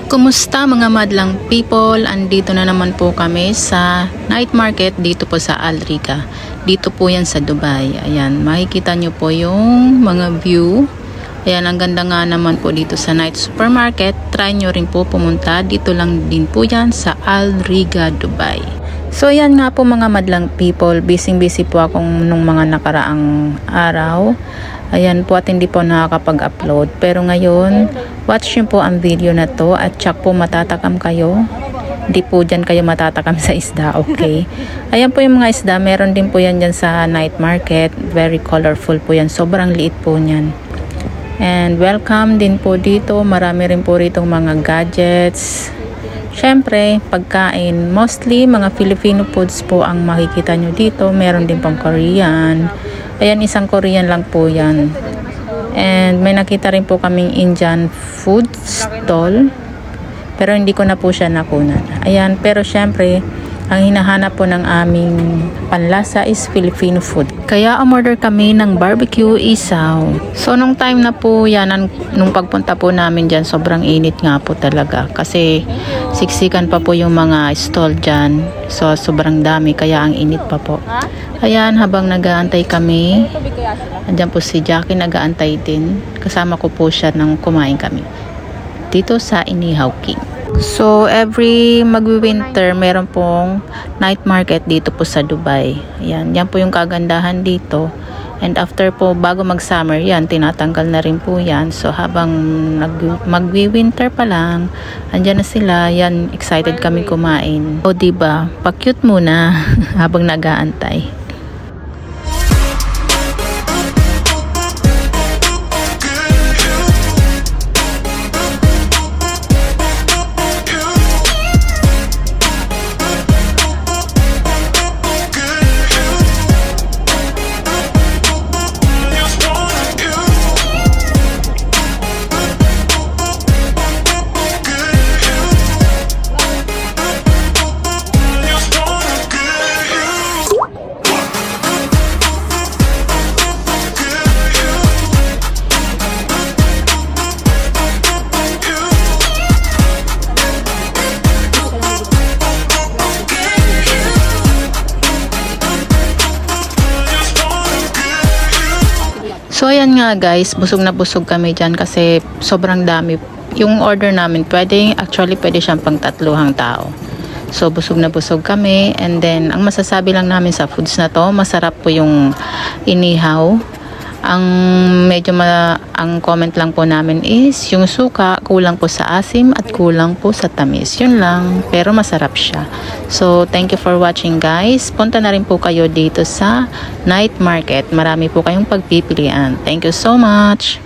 Kumusta mga madlang people? Andito na naman po kami sa night market dito po sa Al Riga. Dito po yan sa Dubai. Ayan, makikita nyo po yung mga view. Ayan, ang ganda nga naman po dito sa night supermarket. Try nyo rin po pumunta. Dito lang din po yan sa Al Riga, Dubai. So ayan nga po mga madlang people. Busy po akong nung mga nakaraang araw. Ayan po at hindi po nakakapag-upload. Pero ngayon, watch nyo po ang video na to at tsak po matatakam kayo. Hindi po dyan kayo matatakam sa isda, okay? Ayan po yung mga isda. Meron din po yan dyan sa night market. Very colorful po yan. Sobrang liit po niyan. And welcome din po dito. Marami rin po rito mga gadgets. Syempre, pagkain. Mostly, mga Filipino foods po ang makikita nyo dito. Meron din pong Korean. Ayan, isang Korean lang po yan. And may nakita rin po kaming Indian food stall. Pero hindi ko na po siya nakunan. Ayan, pero syempre, ang hinahanap po ng aming panlasa is Filipino food. Kaya umorder kami ng barbecue isaw. So, nung time na po yan, nung pagpunta po namin dyan, sobrang init nga po talaga. Kasi siksikan pa po yung mga stall dyan. So, sobrang dami. Kaya ang init pa po. Ayan, habang nag-aantay kami, andyan po si Jackie nag-aantay din. Kasama ko po siya nang kumain kami. Dito sa Inihaw King. So, every magwi-winter, meron pong night market dito po sa Dubai. Ayan, yan po yung kagandahan dito. And after po, bago mag-summer, yan, tinatanggal na rin po yan. So, habang magwi-winter pa lang, andyan na sila. Yan, excited kami kumain. O, diba? Pa-cute muna habang nag-aantay. So ayan nga guys, busog na busog kami dyan kasi sobrang dami. Yung order namin, actually pwede siyang pang 3 tao. So busog na busog kami, and then ang masasabi lang namin sa foods na to, masarap po yung inihaw. Ang comment lang po namin is yung suka kulang po sa asim at kulang po sa tamis. Yun lang, pero masarap siya. So thank you for watching guys. Punta na rin po kayo dito sa night market. Marami po kayong pagpipilian. Thank you so much.